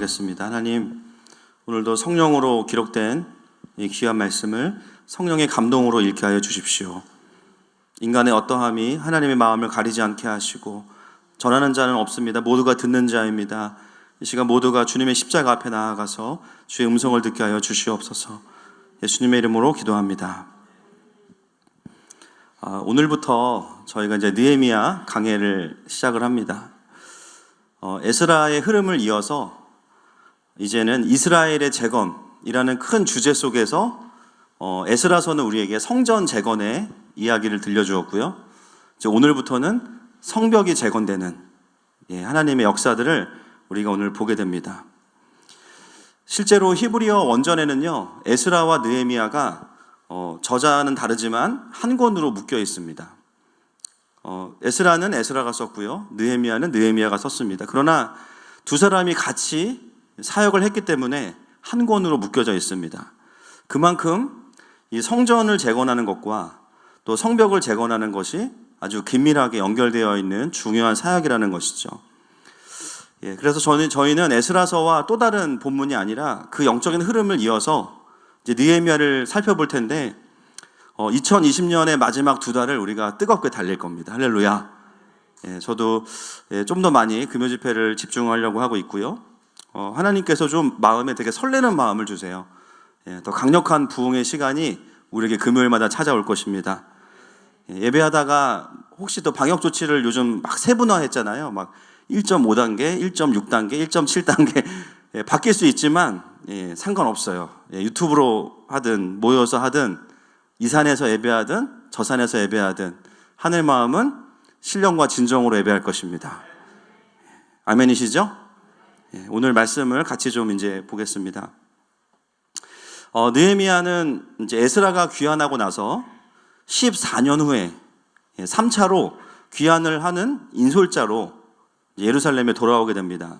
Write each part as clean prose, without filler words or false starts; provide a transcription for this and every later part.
기도하겠습니다. 하나님, 오늘도 성령으로 기록된 이 귀한 말씀을 성령의 감동으로 읽게 하여 주십시오. 인간의 어떠함이 하나님의 마음을 가리지 않게 하시고 전하는 자는 없습니다. 모두가 듣는 자입니다. 이 시간 모두가 주님의 십자가 앞에 나아가서 주의 음성을 듣게 하여 주시옵소서. 예수님의 이름으로 기도합니다. 오늘부터 저희가 이제 느헤미야 강해를 시작을 합니다. 에스라의 흐름을 이어서 이제는 이스라엘의 재건이라는 큰 주제 속에서 에스라서는 우리에게 성전 재건의 이야기를 들려주었고요. 이제 오늘부터는 성벽이 재건되는 하나님의 역사들을 우리가 오늘 보게 됩니다. 실제로 히브리어 원전에는요, 에스라와 느헤미야가 저자는 다르지만 한 권으로 묶여 있습니다. 에스라는 에스라가 썼고요, 느헤미야는 느헤미야가 썼습니다. 그러나 두 사람이 같이 사역을 했기 때문에 한 권으로 묶여져 있습니다. 그만큼 이 성전을 재건하는 것과 또 성벽을 재건하는 것이 아주 긴밀하게 연결되어 있는 중요한 사역이라는 것이죠. 그래서 저희는 에스라서와 또 다른 본문이 아니라 그 영적인 흐름을 이어서 이제 느헤미야를 살펴볼 텐데 2020년의 마지막 두 달을 우리가 뜨겁게 달릴 겁니다. 할렐루야. 저도 좀 더 많이 금요 집회를 집중하려고 하고 있고요. 하나님께서 좀 마음에 되게 설레는 마음을 주세요. 더 강력한 부흥의 시간이 우리에게 금요일마다 찾아올 것입니다. 예배하다가 혹시 또 방역 조치를 요즘 막 세분화했잖아요. 막 1.5단계, 1.6단계, 1.7단계 바뀔 수 있지만 상관없어요. 유튜브로 하든 모여서 하든 이 산에서 예배하든 저 산에서 예배하든 하늘 마음은 신령과 진정으로 예배할 것입니다. 아멘이시죠? 오늘 말씀을 같이 좀 이제 보겠습니다. 느헤미야는 이제 에스라가 귀환하고 나서 14년 후에 3차로 귀환을 하는 인솔자로 예루살렘에 돌아오게 됩니다.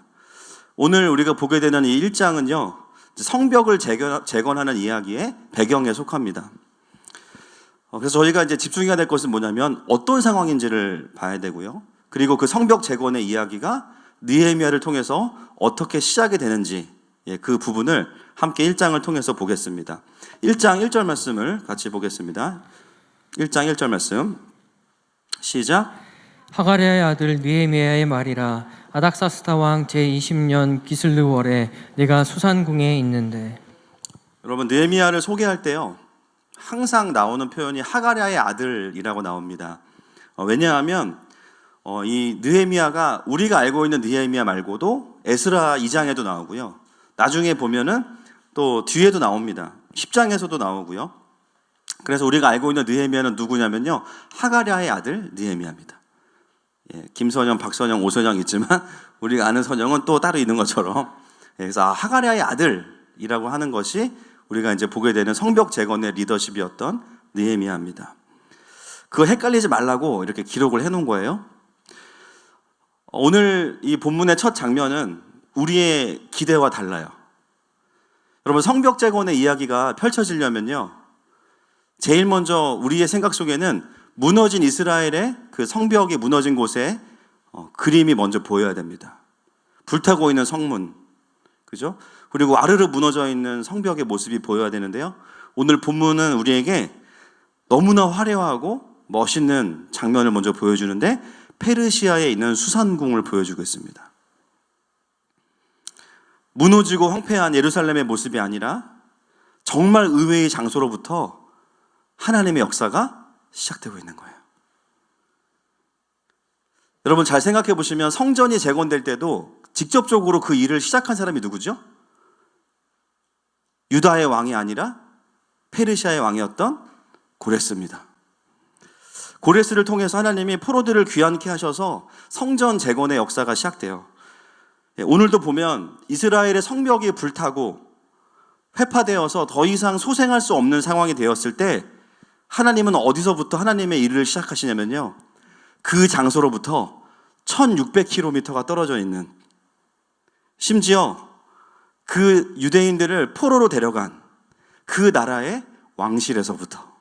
오늘 우리가 보게 되는 이 1장은요, 성벽을 재건하는 이야기의 배경에 속합니다. 그래서 저희가 이제 집중해야 될 것은 뭐냐면 어떤 상황인지를 봐야 되고요. 그리고 그 성벽 재건의 이야기가 느헤미야를 통해서 어떻게 시작이 되는지 그 부분을 함께 1장을 통해서 보겠습니다. 1장 1절 말씀을 같이 보겠습니다. 1장 1절 말씀 시작. 하가랴의 아들 느헤미야의 말이라. 아닥사스다 왕 제20년 기슬르월에 내가 수산궁에 있는데. 여러분, 느헤미야를 소개할 때요, 항상 나오는 표현이 하가랴의 아들이라고 나옵니다. 왜냐하면 이 느헤미야가 우리가 알고 있는 느헤미야 말고도 에스라 2장에도 나오고요, 나중에 보면은 또 뒤에도 나옵니다. 10장에서도 나오고요. 그래서 우리가 알고 있는 느헤미야는 누구냐면요, 하가랴의 아들 느헤미야입니다. 김선영, 박선영, 오선영 있지만 우리가 아는 선영은 또 따로 있는 것처럼, 그래서 하가랴의 아들이라고 하는 것이 우리가 이제 보게 되는 성벽 재건의 리더십이었던 느헤미야입니다. 그거 헷갈리지 말라고 이렇게 기록을 해놓은 거예요. 오늘 이 본문의 첫 장면은 우리의 기대와 달라요. 여러분, 성벽 재건의 이야기가 펼쳐지려면요, 제일 먼저 우리의 생각 속에는 무너진 이스라엘의 그 성벽이 무너진 곳에 그림이 먼저 보여야 됩니다. 불타고 있는 성문, 그죠? 그리고 아르르 무너져 있는 성벽의 모습이 보여야 되는데요, 오늘 본문은 우리에게 너무나 화려하고 멋있는 장면을 먼저 보여주는데 페르시아에 있는 수산궁을 보여주고 있습니다. 무너지고 황폐한 예루살렘의 모습이 아니라 정말 의외의 장소로부터 하나님의 역사가 시작되고 있는 거예요. 여러분, 잘 생각해 보시면 성전이 재건될 때도 직접적으로 그 일을 시작한 사람이 누구죠? 유다의 왕이 아니라 페르시아의 왕이었던 고레스입니다. 고레스를 통해서 하나님이 포로들을 귀환케 하셔서 성전 재건의 역사가 시작돼요. 오늘도 보면 이스라엘의 성벽이 불타고 회파되어서 더 이상 소생할 수 없는 상황이 되었을 때 하나님은 어디서부터 하나님의 일을 시작하시냐면요, 그 장소로부터 1600km가 떨어져 있는, 심지어 그 유대인들을 포로로 데려간 그 나라의 왕실에서부터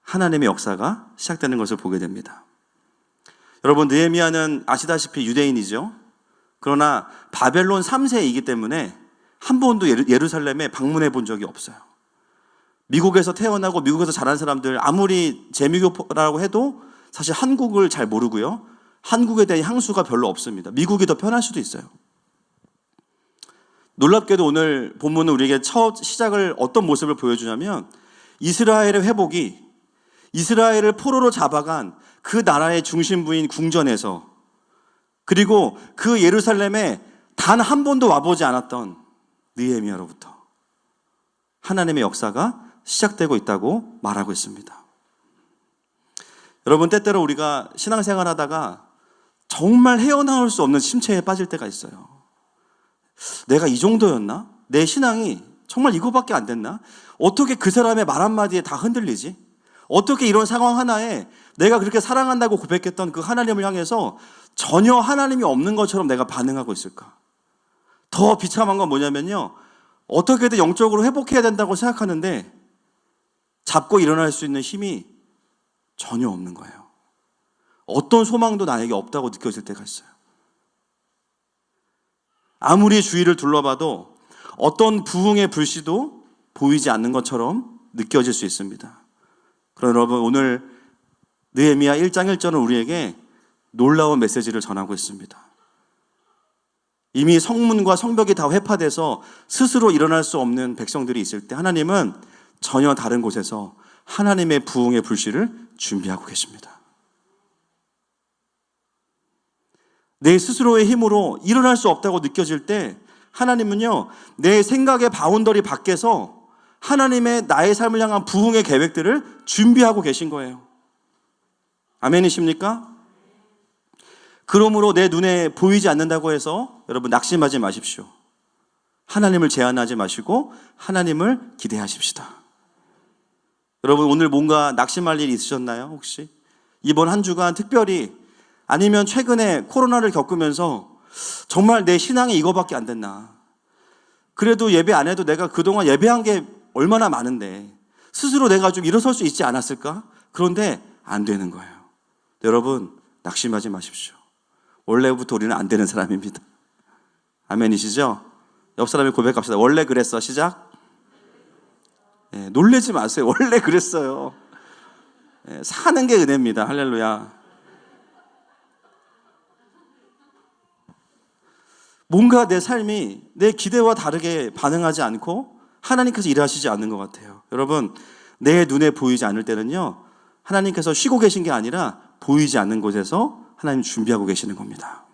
하나님의 역사가 시작되는 것을 보게 됩니다. 여러분, 느헤미야는 아시다시피 유대인이죠. 그러나 바벨론 3세이기 때문에 한 번도 예루살렘에 방문해 본 적이 없어요. 미국에서 태어나고 미국에서 자란 사람들 아무리 재미교라고 해도 사실 한국을 잘 모르고요. 한국에 대한 향수가 별로 없습니다. 미국이 더 편할 수도 있어요. 놀랍게도 오늘 본문은 우리에게 첫 시작을 어떤 모습을 보여주냐면 이스라엘의 회복이 이스라엘을 포로로 잡아간 그 나라의 중심부인 궁전에서 그리고 그 예루살렘에 단 한 번도 와보지 않았던 느헤미야로부터 하나님의 역사가 시작되고 있다고 말하고 있습니다. 여러분, 때때로 우리가 신앙생활 하다가 정말 헤어나올 수 없는 침체에 빠질 때가 있어요. 내가 이 정도였나? 내 신앙이 정말 이거밖에 안 됐나? 어떻게 그 사람의 말 한마디에 다 흔들리지? 어떻게 이런 상황 하나에 내가 그렇게 사랑한다고 고백했던 그 하나님을 향해서 전혀 하나님이 없는 것처럼 내가 반응하고 있을까? 더 비참한 건 뭐냐면요. 어떻게든 영적으로 회복해야 된다고 생각하는데 잡고 일어날 수 있는 힘이 전혀 없는 거예요. 어떤 소망도 나에게 없다고 느껴질 때가 있어요. 아무리 주위를 둘러봐도 어떤 부흥의 불씨도 보이지 않는 것처럼 느껴질 수 있습니다. 그러나 여러분, 오늘 느헤미야 1장 1절은 우리에게 놀라운 메시지를 전하고 있습니다. 이미 성문과 성벽이 다 회파돼서 스스로 일어날 수 없는 백성들이 있을 때 하나님은 전혀 다른 곳에서 하나님의 부흥의 불씨를 준비하고 계십니다. 내 스스로의 힘으로 일어날 수 없다고 느껴질 때 하나님은요, 내 생각의 바운더리 밖에서 하나님의 나의 삶을 향한 부흥의 계획들을 준비하고 계신 거예요. 아멘이십니까? 그러므로 내 눈에 보이지 않는다고 해서 여러분 낙심하지 마십시오. 하나님을 제한하지 마시고 하나님을 기대하십시다. 여러분, 오늘 뭔가 낙심할 일이 있으셨나요? 혹시 이번 한 주간 특별히 아니면 최근에 코로나를 겪으면서 정말 내 신앙이 이거밖에 안 됐나? 그래도 예배 안 해도 내가 그동안 예배한 게 얼마나 많은데 스스로 내가 좀 일어설 수 있지 않았을까? 그런데 안 되는 거예요. 여러분, 낙심하지 마십시오. 원래부터 우리는 안 되는 사람입니다. 아멘이시죠? 옆 사람이 고백합시다. 원래 그랬어. 시작. 놀라지 마세요. 원래 그랬어요. 사는 게 은혜입니다. 할렐루야. 뭔가 내 삶이 내 기대와 다르게 반응하지 않고 하나님께서 일하시지 않는 것 같아요. 여러분, 내 눈에 보이지 않을 때는요, 하나님께서 쉬고 계신 게 아니라 보이지 않는 곳에서 하나님 준비하고 계시는 겁니다.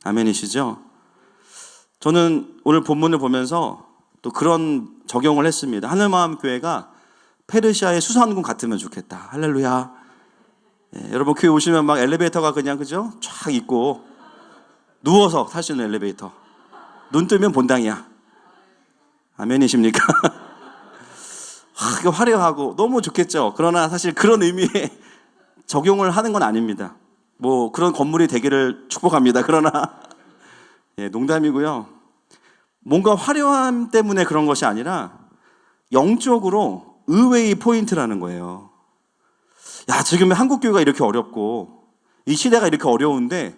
아멘이시죠? 저는 오늘 본문을 보면서 또 그런 적용을 했습니다. 하늘마음교회가 페르시아의 수산군 같으면 좋겠다. 할렐루야. 여러분, 교회 오시면 막 엘리베이터가 그냥 그죠? 쫙 있고 누워서 탈 수 있는 엘리베이터. 눈 뜨면 본당이야. 아멘이십니까? 이거 화려하고 너무 좋겠죠. 그러나 사실 그런 의미의 적용을 하는 건 아닙니다. 뭐 그런 건물이 되기를 축복합니다. 그러나 농담이고요. 뭔가 화려함 때문에 그런 것이 아니라 영적으로 의외의 포인트라는 거예요. 야, 지금 한국 교회가 이렇게 어렵고 이 시대가 이렇게 어려운데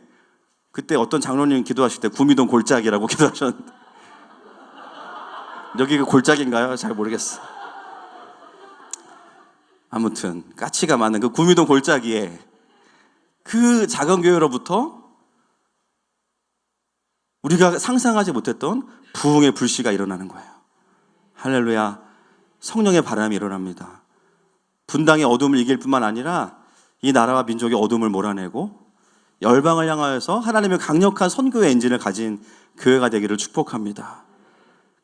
그때 어떤 장로님 기도하실 때 구미동 골짜기라고 기도하셨는데 여기가 골짜기인가요? 잘 모르겠어. 아무튼 까치가 많은 그 구미동 골짜기에 그 작은 교회로부터 우리가 상상하지 못했던 부흥의 불씨가 일어나는 거예요. 할렐루야. 성령의 바람이 일어납니다. 분당의 어둠을 이길 뿐만 아니라 이 나라와 민족의 어둠을 몰아내고 열방을 향하여서 하나님의 강력한 선교의 엔진을 가진 교회가 되기를 축복합니다.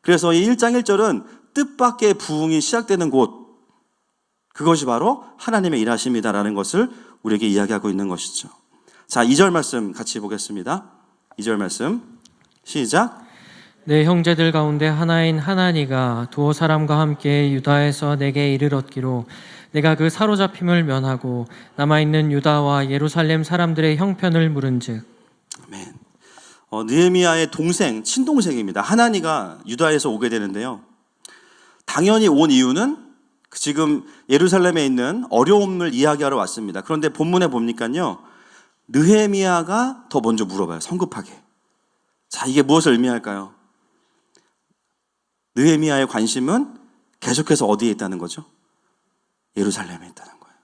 그래서 이 1장 1절은 뜻밖의 부흥이 시작되는 곳, 그것이 바로 하나님의 일하심이다라는 것을 우리에게 이야기하고 있는 것이죠. 자, 2절 말씀 같이 보겠습니다. 2절 말씀 시작. 내 형제들 가운데 하나인 하나니가 두어 사람과 함께 유다에서 내게 이르렀기로 내가 그 사로잡힘을 면하고 남아있는 유다와 예루살렘 사람들의 형편을 물은즉. 아멘. 느헤미야의 동생, 친동생입니다. 하나니가 유다에서 오게 되는데요. 당연히 온 이유는 지금 예루살렘에 있는 어려움을 이야기하러 왔습니다. 그런데 본문에 보니까요, 느헤미야가 더 먼저 물어봐요. 성급하게. 자, 이게 무엇을 의미할까요? 느헤미야의 관심은 계속해서 어디에 있다는 거죠? 예루살렘에 있다는 거예요.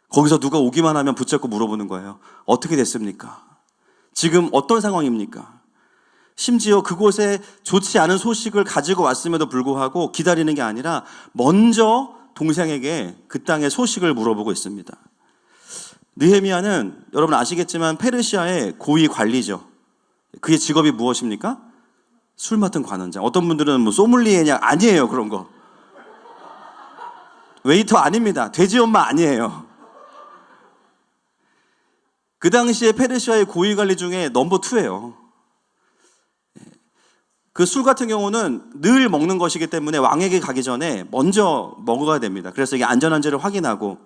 거기서 누가 오기만 하면 붙잡고 물어보는 거예요. 어떻게 됐습니까? 지금 어떤 상황입니까? 심지어 그곳에 좋지 않은 소식을 가지고 왔음에도 불구하고 기다리는 게 아니라 먼저 동생에게 그 땅의 소식을 물어보고 있습니다. 느헤미야는 여러분 아시겠지만 페르시아의 고위 관리죠. 그의 직업이 무엇입니까? 술 맡은 관원장. 어떤 분들은 뭐 소믈리에냐? 아니에요, 그런 거. 웨이터 아닙니다. 돼지 엄마 아니에요. 그 당시에 페르시아의 고위 관리 중에 넘버 2예요. 그 술 같은 경우는 늘 먹는 것이기 때문에 왕에게 가기 전에 먼저 먹어야 됩니다. 그래서 이게 안전한지를 확인하고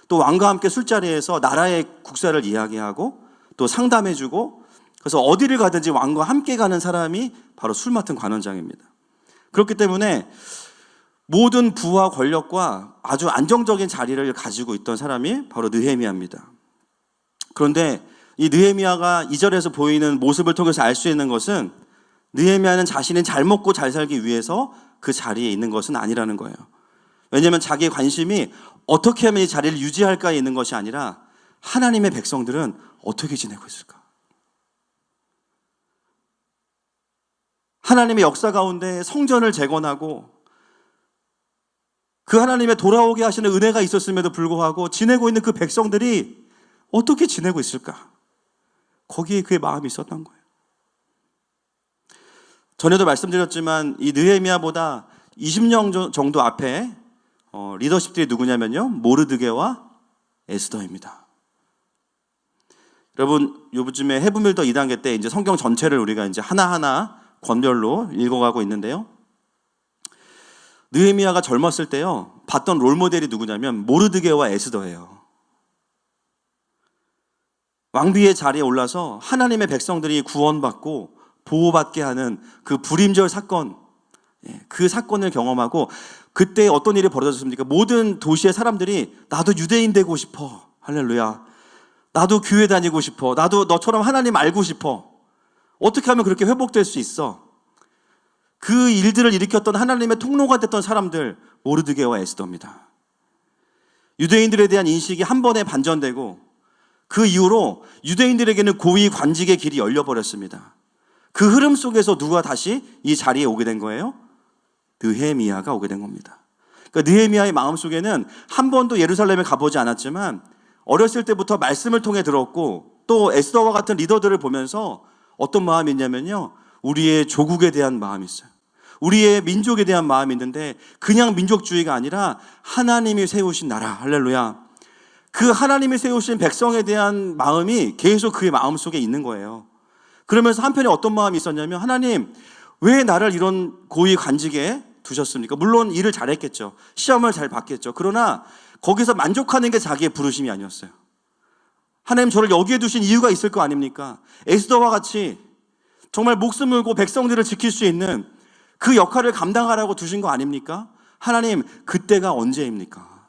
또 왕과 함께 술자리에서 나라의 국사를 이야기하고 또 상담해주고 그래서 어디를 가든지 왕과 함께 가는 사람이 바로 술 맡은 관원장입니다. 그렇기 때문에 모든 부와 권력과 아주 안정적인 자리를 가지고 있던 사람이 바로 느헤미야입니다. 그런데 이 느헤미야가 2절에서 보이는 모습을 통해서 알 수 있는 것은 느헤미야는 자신이 잘 먹고 잘 살기 위해서 그 자리에 있는 것은 아니라는 거예요. 왜냐하면 자기의 관심이 어떻게 하면 이 자리를 유지할까에 있는 것이 아니라 하나님의 백성들은 어떻게 지내고 있을까? 하나님의 역사 가운데 성전을 재건하고 그 하나님의 돌아오게 하시는 은혜가 있었음에도 불구하고 지내고 있는 그 백성들이 어떻게 지내고 있을까? 거기에 그의 마음이 있었던 거예요. 전에도 말씀드렸지만 이 느헤미야보다 20년 정도 앞에 리더십들이 누구냐면요, 모르드게와 에스더입니다. 여러분, 요즘에 헤브밀더 2단계 때 이제 성경 전체를 우리가 이제 하나하나 권별로 읽어가고 있는데요. 느헤미야가 젊었을 때요, 봤던 롤모델이 누구냐면 모르드게와 에스더예요. 왕비의 자리에 올라서 하나님의 백성들이 구원받고 보호받게 하는 그 불임절 사건, 그 사건을 경험하고 그때 어떤 일이 벌어졌습니까? 모든 도시의 사람들이 나도 유대인 되고 싶어. 할렐루야. 나도 교회 다니고 싶어. 나도 너처럼 하나님 알고 싶어. 어떻게 하면 그렇게 회복될 수 있어? 그 일들을 일으켰던 하나님의 통로가 됐던 사람들, 모르드게와 에스더입니다. 유대인들에 대한 인식이 한 번에 반전되고 그 이후로 유대인들에게는 고위 관직의 길이 열려버렸습니다. 그 흐름 속에서 누가 다시 이 자리에 오게 된 거예요? 느헤미야가 오게 된 겁니다. 그러니까 느헤미야의 마음속에는 한 번도 예루살렘에 가보지 않았지만 어렸을 때부터 말씀을 통해 들었고 또 에스더와 같은 리더들을 보면서 어떤 마음이 있냐면요, 우리의 조국에 대한 마음이 있어요. 우리의 민족에 대한 마음이 있는데 그냥 민족주의가 아니라 하나님이 세우신 나라, 할렐루야. 그 하나님이 세우신 백성에 대한 마음이 계속 그의 마음속에 있는 거예요. 그러면서 한편에 어떤 마음이 있었냐면, 하나님 왜 나를 이런 고위 관직에 두셨습니까? 물론 일을 잘했겠죠. 시험을 잘 봤겠죠. 그러나 거기서 만족하는 게 자기의 부르심이 아니었어요. 하나님 저를 여기에 두신 이유가 있을 거 아닙니까? 에스더와 같이 정말 목숨 걸고 백성들을 지킬 수 있는 그 역할을 감당하라고 두신 거 아닙니까? 하나님 그때가 언제입니까?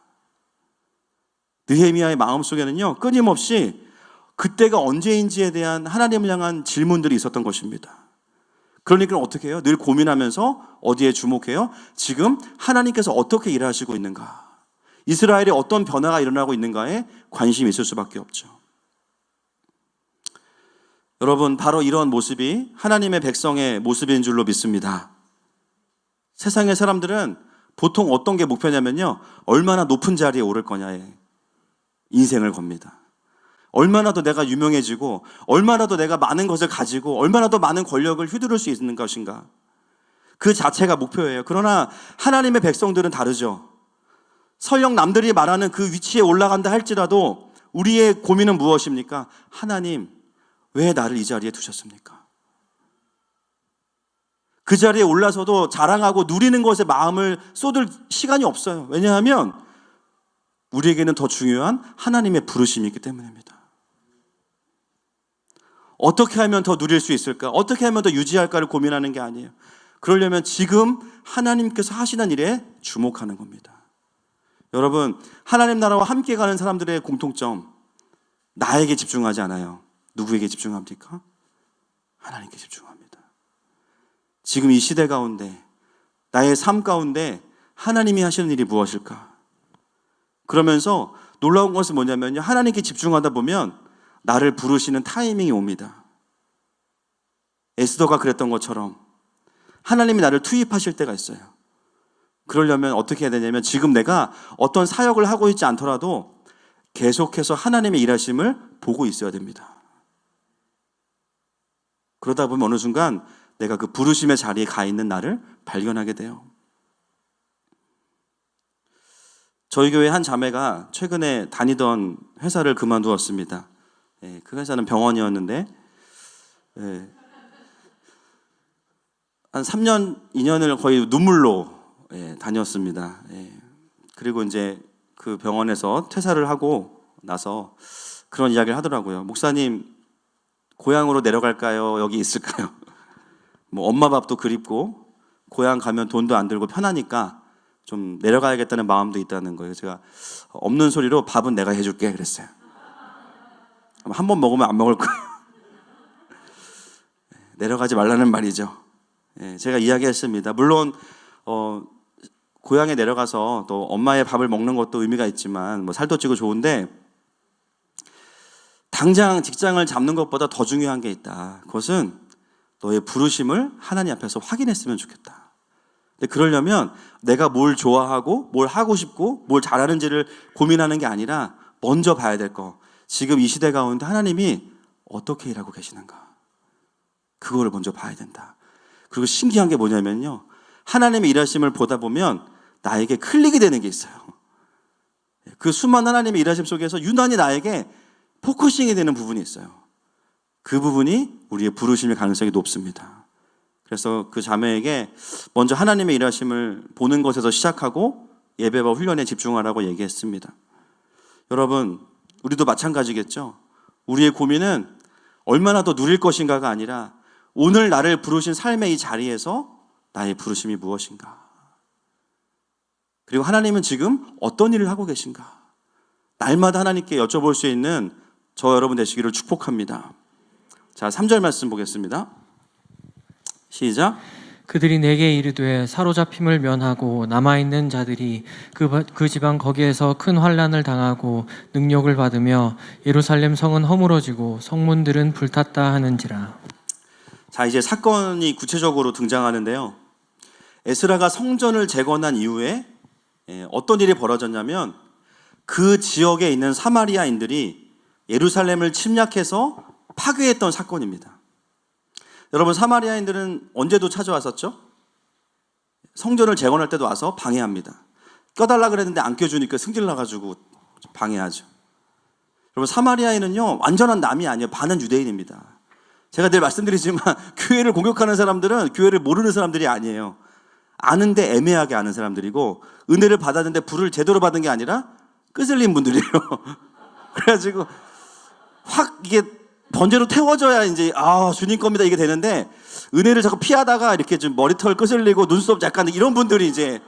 느헤미야의 마음속에는요, 끊임없이 그때가 언제인지에 대한 하나님을 향한 질문들이 있었던 것입니다. 그러니까 어떻게 해요? 늘 고민하면서 어디에 주목해요? 지금 하나님께서 어떻게 일하시고 있는가? 이스라엘에 어떤 변화가 일어나고 있는가에 관심이 있을 수밖에 없죠. 여러분, 바로 이런 모습이 하나님의 백성의 모습인 줄로 믿습니다. 세상의 사람들은 보통 어떤 게 목표냐면요, 얼마나 높은 자리에 오를 거냐에 인생을 겁니다. 얼마나 더 내가 유명해지고 얼마나 더 내가 많은 것을 가지고 얼마나 더 많은 권력을 휘두를 수 있는 것인가, 그 자체가 목표예요. 그러나 하나님의 백성들은 다르죠. 설령 남들이 말하는 그 위치에 올라간다 할지라도 우리의 고민은 무엇입니까? 하나님 왜 나를 이 자리에 두셨습니까? 그 자리에 올라서도 자랑하고 누리는 것에 마음을 쏟을 시간이 없어요. 왜냐하면 우리에게는 더 중요한 하나님의 부르심이 있기 때문입니다. 어떻게 하면 더 누릴 수 있을까? 어떻게 하면 더 유지할까를 고민하는 게 아니에요. 그러려면 지금 하나님께서 하시는 일에 주목하는 겁니다. 여러분, 하나님 나라와 함께 가는 사람들의 공통점, 나에게 집중하지 않아요. 누구에게 집중합니까? 하나님께 집중합니다. 지금 이 시대 가운데, 나의 삶 가운데 하나님이 하시는 일이 무엇일까? 그러면서 놀라운 것은 뭐냐면요, 하나님께 집중하다 보면 나를 부르시는 타이밍이 옵니다. 에스더가 그랬던 것처럼 하나님이 나를 투입하실 때가 있어요. 그러려면 어떻게 해야 되냐면, 지금 내가 어떤 사역을 하고 있지 않더라도 계속해서 하나님의 일하심을 보고 있어야 됩니다. 그러다 보면 어느 순간 내가 그 부르심의 자리에 가 있는 나를 발견하게 돼요. 저희 교회 한 자매가 최근에 다니던 회사를 그만두었습니다. 그 회사는 병원이었는데 한 3년, 2년을 거의 눈물로 다녔습니다. 그리고 이제 그 병원에서 퇴사를 하고 나서 그런 이야기를 하더라고요. 목사님, 고향으로 내려갈까요? 여기 있을까요? 뭐 엄마 밥도 그립고 고향 가면 돈도 안 들고 편하니까 좀 내려가야겠다는 마음도 있다는 거예요. 제가 없는 소리로 밥은 내가 해줄게 그랬어요. 한 번 먹으면 안 먹을 거예요. 내려가지 말라는 말이죠. 제가 이야기했습니다. 물론 고향에 내려가서 또 엄마의 밥을 먹는 것도 의미가 있지만, 뭐 살도 찌고 좋은데 당장 직장을 잡는 것보다 더 중요한 게 있다. 그것은 너의 부르심을 하나님 앞에서 확인했으면 좋겠다. 근데 그러려면 내가 뭘 좋아하고 뭘 하고 싶고 뭘 잘하는지를 고민하는 게 아니라 먼저 봐야 될 거, 지금 이 시대 가운데 하나님이 어떻게 일하고 계시는가, 그거를 먼저 봐야 된다. 그리고 신기한 게 뭐냐면요, 하나님의 일하심을 보다 보면 나에게 클릭이 되는 게 있어요. 그 수많은 하나님의 일하심 속에서 유난히 나에게 포커싱이 되는 부분이 있어요. 그 부분이 우리의 부르심의 가능성이 높습니다. 그래서 그 자매에게 먼저 하나님의 일하심을 보는 것에서 시작하고 예배와 훈련에 집중하라고 얘기했습니다. 여러분, 우리도 마찬가지겠죠. 우리의 고민은 얼마나 더 누릴 것인가가 아니라 오늘 나를 부르신 삶의 이 자리에서 나의 부르심이 무엇인가, 그리고 하나님은 지금 어떤 일을 하고 계신가, 날마다 하나님께 여쭤볼 수 있는 저 여러분 되시기를 축복합니다. 자, 3절 말씀 보겠습니다. 시작. 그들이 내게 이르되 사로잡힘을 면하고 남아있는 자들이 그 지방 거기에서 큰 환난을 당하고 능력을 받으며 예루살렘 성은 허물어지고 성문들은 불탔다 하는지라. 자, 이제 사건이 구체적으로 등장하는데요. 에스라가 성전을 재건한 이후에 어떤 일이 벌어졌냐면, 그 지역에 있는 사마리아인들이 예루살렘을 침략해서 파괴했던 사건입니다. 여러분, 사마리아인들은 언제도 찾아왔었죠? 성전을 재건할 때도 와서 방해합니다. 껴달라 그랬는데 안 껴주니까 승질 나가지고 방해하죠. 여러분, 사마리아인은요 완전한 남이 아니에요. 반은 유대인입니다. 제가 늘 말씀드리지만 교회를 공격하는 사람들은 교회를 모르는 사람들이 아니에요. 아는데 애매하게 아는 사람들이고, 은혜를 받았는데 불을 제대로 받은 게 아니라 끄슬린 분들이에요. 그래가지고 확 이게 번제로 태워져야 이제 주님 겁니다 이게 되는데, 은혜를 자꾸 피하다가 이렇게 좀 머리털 끄슬리고 눈썹 약간 이런 분들이 이제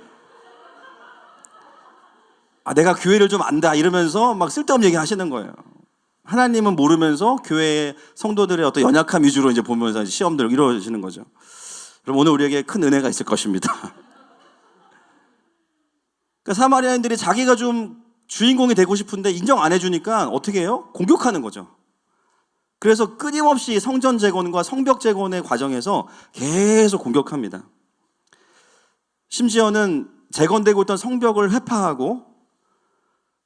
내가 교회를 좀 안다 이러면서 막 쓸데없는 얘기 하시는 거예요. 하나님은 모르면서 교회의 성도들의 어떤 연약함 위주로 이제 보면서 시험들 이러시는 거죠. 그럼 오늘 우리에게 큰 은혜가 있을 것입니다. 그러니까 사마리아인들이 자기가 좀 주인공이 되고 싶은데 인정 안 해주니까 어떻게 해요? 공격하는 거죠. 그래서 끊임없이 성전 재건과 성벽 재건의 과정에서 계속 공격합니다. 심지어는 재건되고 있던 성벽을 회파하고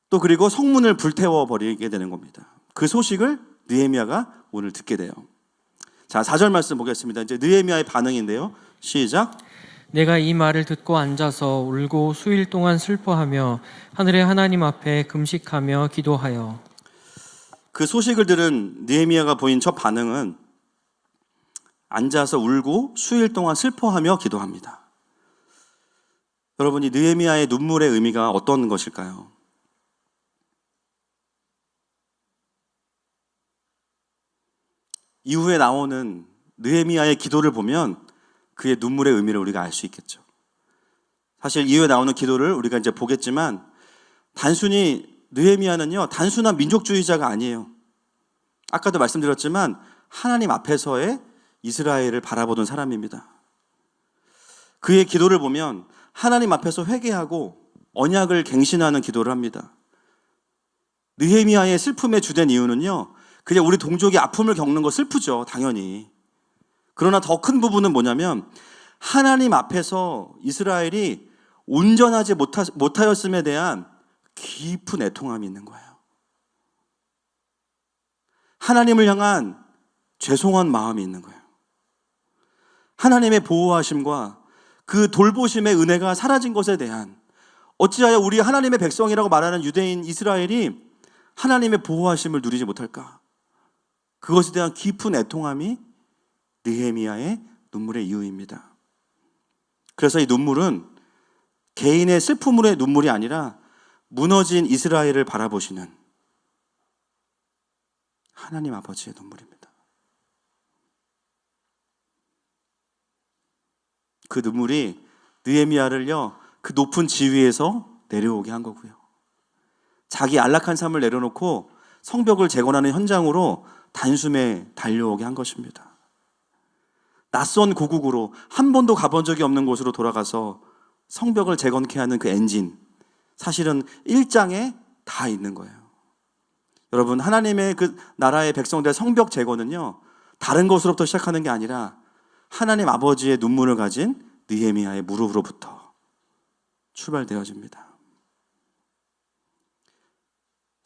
또 그리고 성문을 불태워 버리게 되는 겁니다. 그 소식을 느헤미야가 오늘 듣게 돼요. 자, 4절 말씀 보겠습니다. 이제 느헤미야의 반응인데요. 시작. 내가 이 말을 듣고 앉아서 울고 수일 동안 슬퍼하며 하늘의 하나님 앞에 금식하며 기도하여. 그 소식을 들은 느헤미야가 보인 첫 반응은 앉아서 울고 수일 동안 슬퍼하며 기도합니다. 여러분, 이 느헤미야의 눈물의 의미가 어떤 것일까요? 이후에 나오는 느헤미야의 기도를 보면 그의 눈물의 의미를 우리가 알 수 있겠죠. 사실 이후에 나오는 기도를 우리가 이제 보겠지만, 단순히 느헤미야는요 단순한 민족주의자가 아니에요. 아까도 말씀드렸지만 하나님 앞에서의 이스라엘을 바라보던 사람입니다. 그의 기도를 보면 하나님 앞에서 회개하고 언약을 갱신하는 기도를 합니다. 느헤미야의 슬픔의 주된 이유는요, 그냥 우리 동족이 아픔을 겪는 거 슬프죠, 당연히. 그러나 더 큰 부분은 뭐냐면 하나님 앞에서 이스라엘이 온전하지 못하였음에 대한 깊은 애통함이 있는 거예요. 하나님을 향한 죄송한 마음이 있는 거예요. 하나님의 보호하심과 그 돌보심의 은혜가 사라진 것에 대한, 어찌하여 우리 하나님의 백성이라고 말하는 유대인 이스라엘이 하나님의 보호하심을 누리지 못할까? 그것에 대한 깊은 애통함이 느헤미야의 눈물의 이유입니다. 그래서 이 눈물은 개인의 슬픔으로의 눈물이 아니라 무너진 이스라엘을 바라보시는 하나님 아버지의 눈물입니다. 그 눈물이 느헤미야를요, 그 높은 지위에서 내려오게 한 거고요. 자기 안락한 삶을 내려놓고 성벽을 재건하는 현장으로 단숨에 달려오게 한 것입니다. 낯선 고국으로 한 번도 가본 적이 없는 곳으로 돌아가서 성벽을 재건케 하는 그 엔진, 사실은 1장에 다 있는 거예요. 여러분, 하나님의 그 나라의 백성들의 성벽 재건은요, 다른 것으로부터 시작하는 게 아니라 하나님 아버지의 눈물을 가진 느헤미야의 무릎으로부터 출발되어집니다.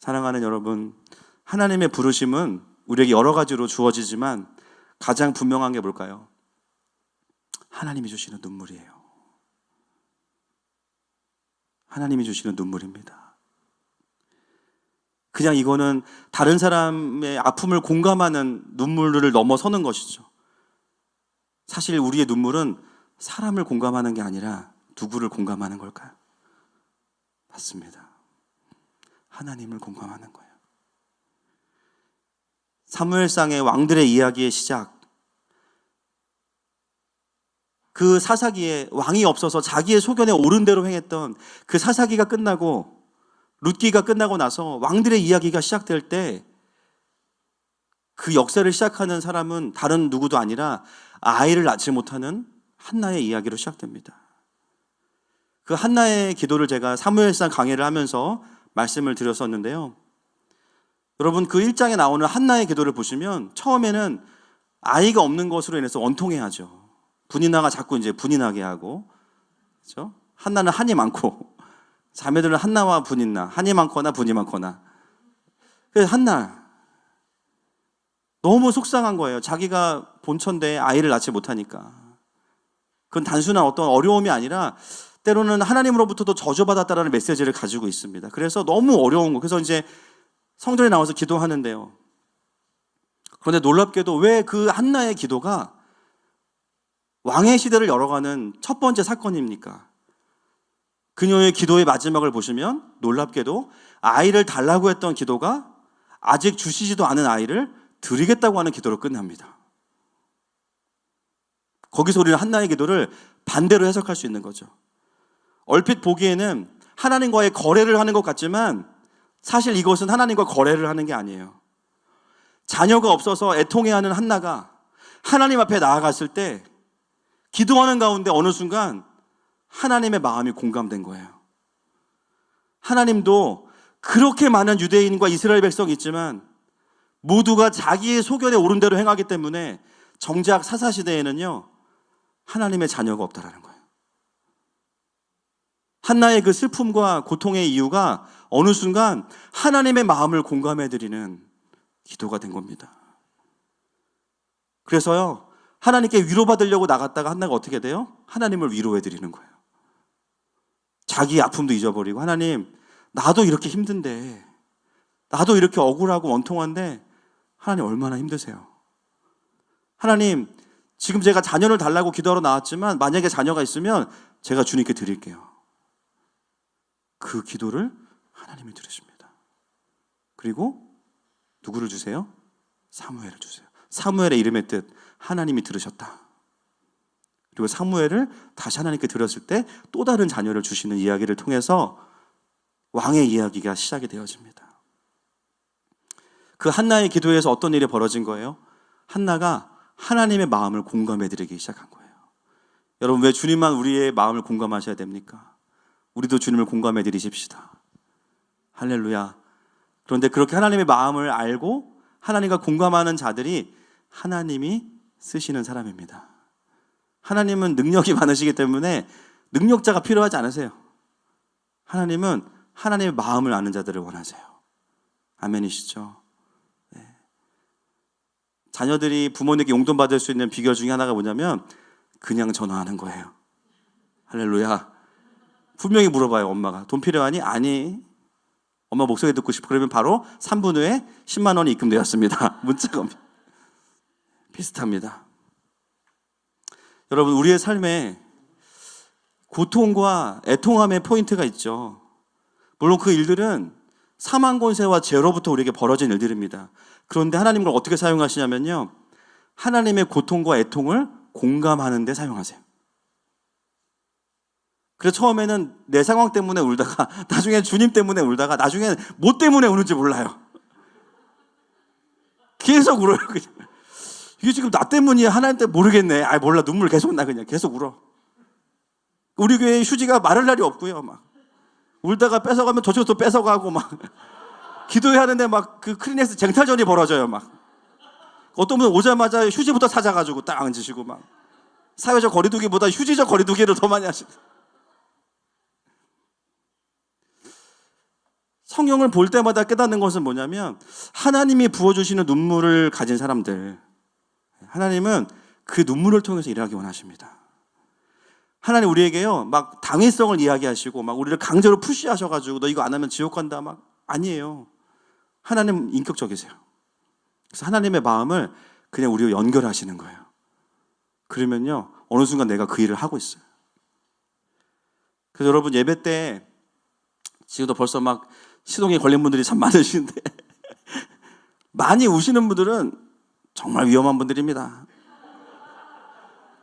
사랑하는 여러분, 하나님의 부르심은 우리에게 여러 가지로 주어지지만 가장 분명한 게 뭘까요? 하나님이 주시는 눈물이에요. 하나님이 주시는 눈물입니다. 그냥 이거는 다른 사람의 아픔을 공감하는 눈물을 넘어서는 것이죠. 사실 우리의 눈물은 사람을 공감하는 게 아니라 누구를 공감하는 걸까요? 맞습니다. 하나님을 공감하는 거예요. 사무엘상의 왕들의 이야기의 시작, 그 사사기에 왕이 없어서 자기의 소견에 옳은 대로 행했던 그 사사기가 끝나고 룻기가 끝나고 나서 왕들의 이야기가 시작될 때 그 역사를 시작하는 사람은 다른 누구도 아니라 아이를 낳지 못하는 한나의 이야기로 시작됩니다. 그 한나의 기도를 제가 사무엘상 강해를 하면서 말씀을 드렸었는데요. 여러분, 그 1장에 나오는 한나의 기도를 보시면 처음에는 아이가 없는 것으로 인해서 원통해하죠. 분이나가 자꾸 이제 분이 나게 하고, 그렇죠? 한나는 한이 많고, 자매들은 한나와 분이나, 한이 많거나 분이 많거나. 그래서 한나 너무 속상한 거예요. 자기가 본처인데 아이를 낳지 못하니까. 그건 단순한 어떤 어려움이 아니라 때로는 하나님으로부터도 저주받았다라는 메시지를 가지고 있습니다. 그래서 너무 어려운 거. 그래서 이제 성전에 나와서 기도하는데요. 그런데 놀랍게도 왜 그 한나의 기도가 왕의 시대를 열어가는 첫 번째 사건입니까? 그녀의 기도의 마지막을 보시면 놀랍게도 아이를 달라고 했던 기도가 아직 주시지도 않은 아이를 드리겠다고 하는 기도로 끝납니다. 거기서 우리는 한나의 기도를 반대로 해석할 수 있는 거죠. 얼핏 보기에는 하나님과의 거래를 하는 것 같지만 사실 이것은 하나님과 거래를 하는 게 아니에요. 자녀가 없어서 애통해하는 한나가 하나님 앞에 나아갔을 때 기도하는 가운데 어느 순간 하나님의 마음이 공감된 거예요. 하나님도 그렇게 많은 유대인과 이스라엘 백성이 있지만 모두가 자기의 소견에 옳은 대로 행하기 때문에 정작 사사시대에는요, 하나님의 자녀가 없다라는 거예요. 한나의 그 슬픔과 고통의 이유가 어느 순간 하나님의 마음을 공감해드리는 기도가 된 겁니다. 그래서요, 하나님께 위로받으려고 나갔다가 한나가 어떻게 돼요? 하나님을 위로해드리는 거예요. 자기 아픔도 잊어버리고, 하나님, 나도 이렇게 힘든데, 나도 이렇게 억울하고 원통한데 하나님 얼마나 힘드세요? 하나님, 지금 제가 자녀를 달라고 기도하러 나왔지만 만약에 자녀가 있으면 제가 주님께 드릴게요. 그 기도를 하나님이 들으십니다. 그리고 누구를 주세요? 사무엘을 주세요. 사무엘의 이름의 뜻, 하나님이 들으셨다. 그리고 사무엘을 다시 하나님께 드렸을 때 또 다른 자녀를 주시는 이야기를 통해서 왕의 이야기가 시작이 되어집니다. 그 한나의 기도에서 어떤 일이 벌어진 거예요? 한나가 하나님의 마음을 공감해드리기 시작한 거예요. 여러분, 왜 주님만 우리의 마음을 공감하셔야 됩니까? 우리도 주님을 공감해 드리십시다. 할렐루야. 그런데 그렇게 하나님의 마음을 알고 하나님과 공감하는 자들이 하나님이 쓰시는 사람입니다. 하나님은 능력이 많으시기 때문에 능력자가 필요하지 않으세요. 하나님은 하나님의 마음을 아는 자들을 원하세요. 아멘이시죠? 네. 자녀들이 부모님께 용돈 받을 수 있는 비결 중에 하나가 뭐냐면 그냥 전화하는 거예요. 할렐루야. 분명히 물어봐요. 엄마가 돈 필요하니? 아니. 엄마 목소리 듣고 싶어. 그러면 바로 3분 후에 10만 원이 입금되었습니다. 문자가 옵니다. 비슷합니다. 여러분, 우리의 삶에 고통과 애통함의 포인트가 있죠. 물론 그 일들은 사망 권세와 죄로부터 우리에게 벌어진 일들입니다. 그런데 하나님은 그걸 어떻게 사용하시냐면요, 하나님의 고통과 애통을 공감하는 데 사용하세요. 그래서 처음에는 내 상황 때문에 울다가 나중에 주님 때문에 울다가 나중에 뭐 때문에 우는지 몰라요. 계속 울어요. 그냥. 이게 지금 나 때문이야 하나님 때문에 모르겠네. 아, 몰라. 눈물 계속 나. 그냥 계속 울어. 우리 교회 휴지가 마를 날이 없고요. 막 울다가 뺏어가면 저쪽에서 또 뺏어가고 막 기도해야 하는데 막 그 크리넥스 쟁탈전이 벌어져요. 막 어떤 분은 오자마자 휴지부터 찾아가지고 딱 앉으시고 막 사회적 거리두기보다 휴지적 거리두기를 더 많이 하시고. 성경을 볼 때마다 깨닫는 것은 뭐냐면 하나님이 부어주시는 눈물을 가진 사람들, 하나님은 그 눈물을 통해서 일하기 원하십니다. 하나님 우리에게요 막 당위성을 이야기하시고 막 우리를 강제로 푸시하셔가지고 너 이거 안 하면 지옥 간다 막 아니에요. 하나님 인격적이세요. 그래서 하나님의 마음을 그냥 우리와 연결하시는 거예요. 그러면요 어느 순간 내가 그 일을 하고 있어요. 그래서 여러분 예배 때 지금도 벌써 막 시동이 걸린 분들이 참 많으신데 많이 우시는 분들은 정말 위험한 분들입니다.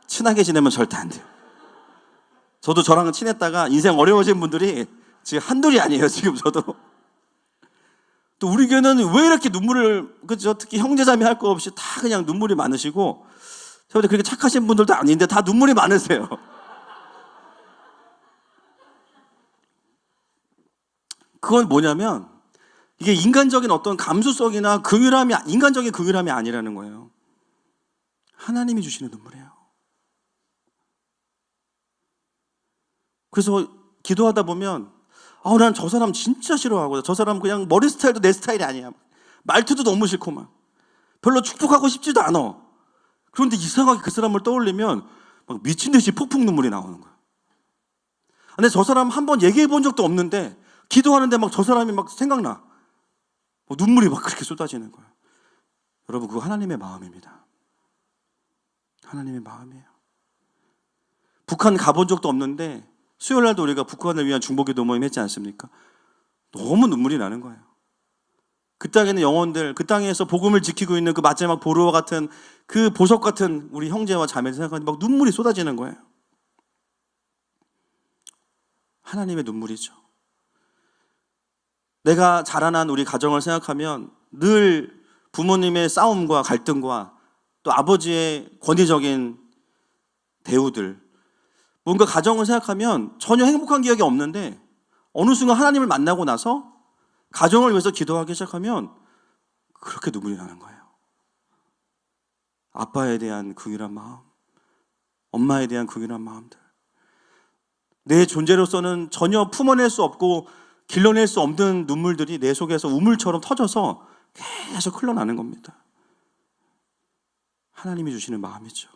친하게 지내면 절대 안 돼요. 저도 저랑은 친했다가 인생 어려워진 분들이 지금 한둘이 아니에요. 지금 저도. 또 우리 교회는 왜 이렇게 눈물을, 그죠? 특히 형제자매 할 거 없이 다 그냥 눈물이 많으시고, 저한테 그렇게 착하신 분들도 아닌데 다 눈물이 많으세요. 그건 뭐냐면 이게 인간적인 어떤 감수성이나 긍휼함이, 인간적인 긍휼함이 아니라는 거예요. 하나님이 주시는 눈물이에요. 그래서 기도하다 보면 난 저 사람 진짜 싫어하고 저 사람 그냥 머리 스타일도 내 스타일이 아니야. 말투도 너무 싫고 막 별로 축복하고 싶지도 않아. 그런데 이상하게 그 사람을 떠올리면 막 미친 듯이 폭풍 눈물이 나오는 거야. 근데 저 사람 한번 얘기해 본 적도 없는데 기도하는데 막 저 사람이 막 생각나. 눈물이 막 그렇게 쏟아지는 거예요. 여러분 그거 하나님의 마음입니다. 하나님의 마음이에요. 북한 가본 적도 없는데 수요일 날도 우리가 북한을 위한 중보기도 모임 했지 않습니까? 너무 눈물이 나는 거예요. 그 땅에는 영혼들, 그 땅에서 복음을 지키고 있는 그 마지막 보루와 같은 그 보석 같은 우리 형제와 자매를 생각하는데 막 눈물이 쏟아지는 거예요. 하나님의 눈물이죠. 내가 자라난 우리 가정을 생각하면 늘 부모님의 싸움과 갈등과 또 아버지의 권위적인 대우들, 뭔가 가정을 생각하면 전혀 행복한 기억이 없는데 어느 순간 하나님을 만나고 나서 가정을 위해서 기도하기 시작하면 그렇게 눈물이 나는 거예요. 아빠에 대한 긍휼한 마음, 엄마에 대한 긍휼한 마음들, 내 존재로서는 전혀 품어낼 수 없고 길러낼 수 없는 눈물들이 내 속에서 우물처럼 터져서 계속 흘러나는 겁니다. 하나님이 주시는 마음이죠.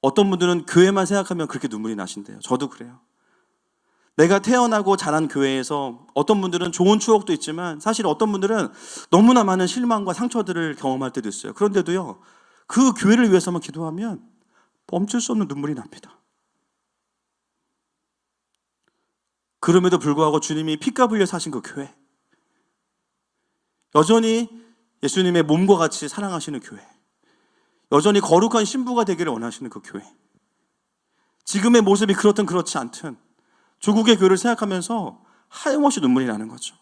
어떤 분들은 교회만 생각하면 그렇게 눈물이 나신대요. 저도 그래요. 내가 태어나고 자란 교회에서 어떤 분들은 좋은 추억도 있지만 사실 어떤 분들은 너무나 많은 실망과 상처들을 경험할 때도 있어요. 그런데도요, 그 교회를 위해서만 기도하면 멈출 수 없는 눈물이 납니다. 그럼에도 불구하고 주님이 피값 흘려 사신 그 교회, 여전히 예수님의 몸과 같이 사랑하시는 교회, 여전히 거룩한 신부가 되기를 원하시는 그 교회, 지금의 모습이 그렇든 그렇지 않든 조국의 교회를 생각하면서 하염없이 눈물이 나는 거죠.